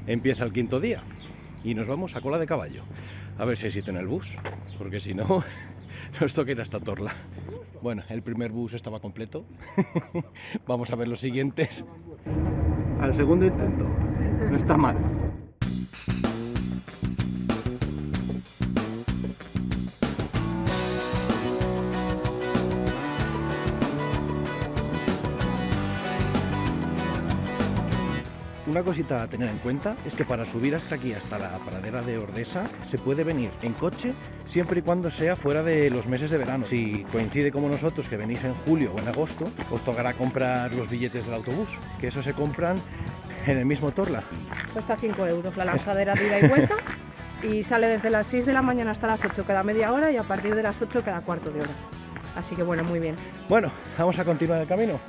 empieza el quinto día y nos vamos a Cola de Caballo. A ver si hay sitio en el bus, porque si no, nos toca ir hasta Torla. Bueno, el primer bus estaba completo. Vamos a ver los siguientes. Al segundo intento. No está mal. Una cosita a tener en cuenta es que para subir hasta aquí, hasta la pradera de Ordesa, se puede venir en coche siempre y cuando sea fuera de los meses de verano. Si coincide como nosotros que venís en julio o en agosto, os tocará comprar los billetes del autobús, que eso se compran en el mismo Torla. Cuesta 5 euros la lanzadera de ida y vuelta y sale desde las 6 de la mañana hasta las 8 cada media hora y a partir de las 8 cada cuarto de hora. Así que bueno, muy bien. Bueno, vamos a continuar el camino.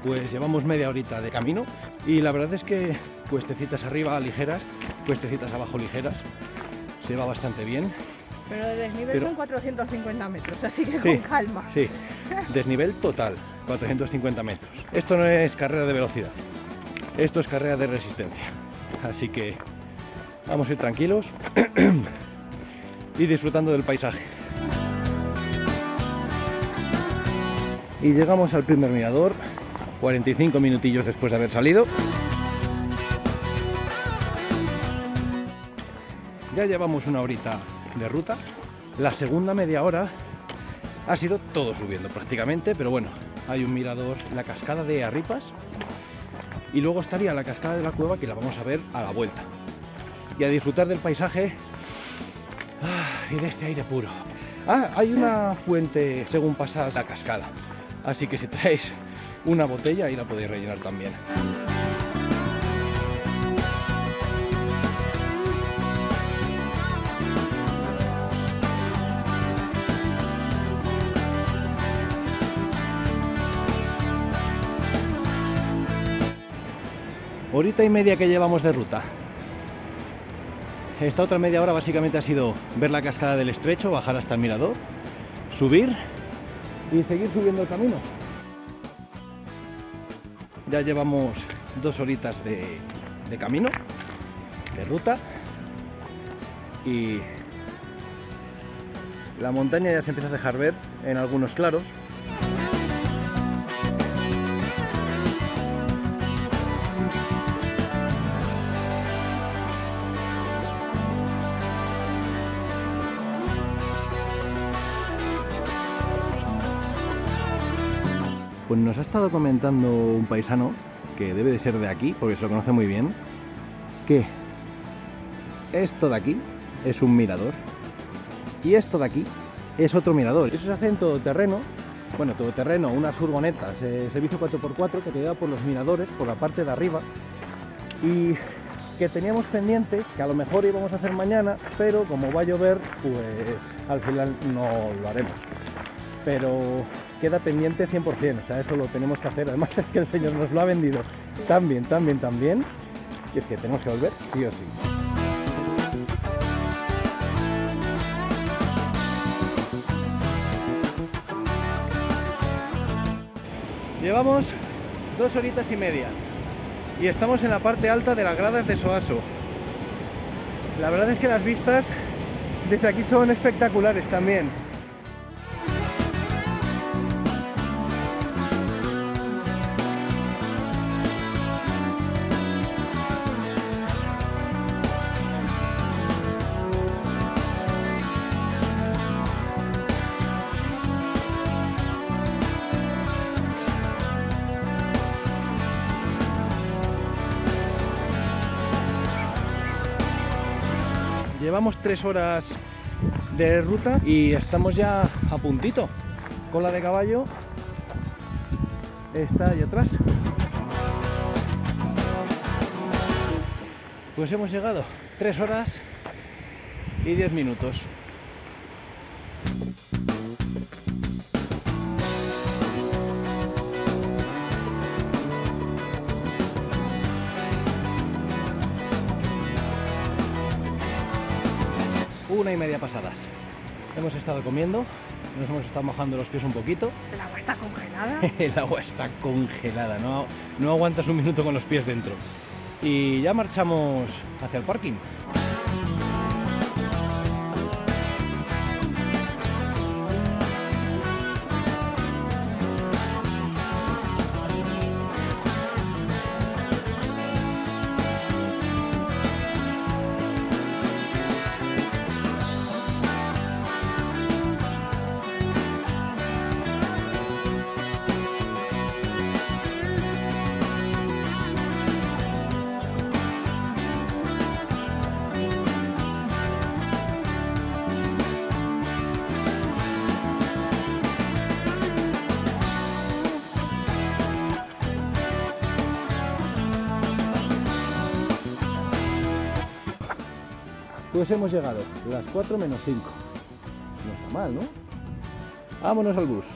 Pues llevamos media horita de camino y la verdad es que cuestecitas arriba ligeras, cuestecitas abajo ligeras, se va bastante bien. Pero de desnivel son 450 metros, así que sí, con calma. Sí, desnivel total, 450 metros. Esto no es carrera de velocidad, esto es carrera de resistencia. Así que vamos a ir tranquilos y disfrutando del paisaje. Y llegamos al primer mirador. 45 minutillos después de haber salido. Ya llevamos una horita de ruta. La segunda media hora ha sido todo subiendo prácticamente, pero bueno, hay un mirador, la cascada de Arripas, y luego estaría la cascada de la Cueva, que la vamos a ver a la vuelta. Y a disfrutar del paisaje y de este aire puro. Hay una fuente según pasas la cascada, así que si traéis una botella y la podéis rellenar también. Horita y media que llevamos de ruta. Esta otra media hora básicamente ha sido ver la cascada del Estrecho, bajar hasta el mirador, subir y seguir subiendo el camino. Ya llevamos 2 horitas de camino, de ruta, y la montaña ya se empieza a dejar ver en algunos claros. Pues nos ha estado comentando un paisano, que debe de ser de aquí, porque se lo conoce muy bien, que esto de aquí es un mirador y esto de aquí es otro mirador. Eso se hace en todoterreno, bueno, todoterreno, unas furgonetas, servicio 4x4 que te lleva por los miradores, por la parte de arriba, y que teníamos pendiente, que a lo mejor íbamos a hacer mañana, pero como va a llover, pues al final no lo haremos. Pero queda pendiente 100%, o sea, eso lo tenemos que hacer. Además es que el señor nos lo ha vendido tan bien, y es que tenemos que volver sí o sí. Llevamos 2 horitas y media y estamos en la parte alta de las gradas de Soaso. La verdad es que las vistas desde aquí son espectaculares también. Llevamos 3 horas de ruta y estamos ya a puntito. Cola de Caballo está ahí atrás. Pues hemos llegado, 3 horas y 10 minutos. 1:30 pasadas. Hemos estado comiendo, nos hemos estado mojando los pies un poquito. El agua está congelada. El agua está congelada, no aguantas un minuto con los pies dentro. Y ya marchamos hacia el parking. Pues hemos llegado, las 4 menos 5. No está mal, ¿no? Vámonos al bus.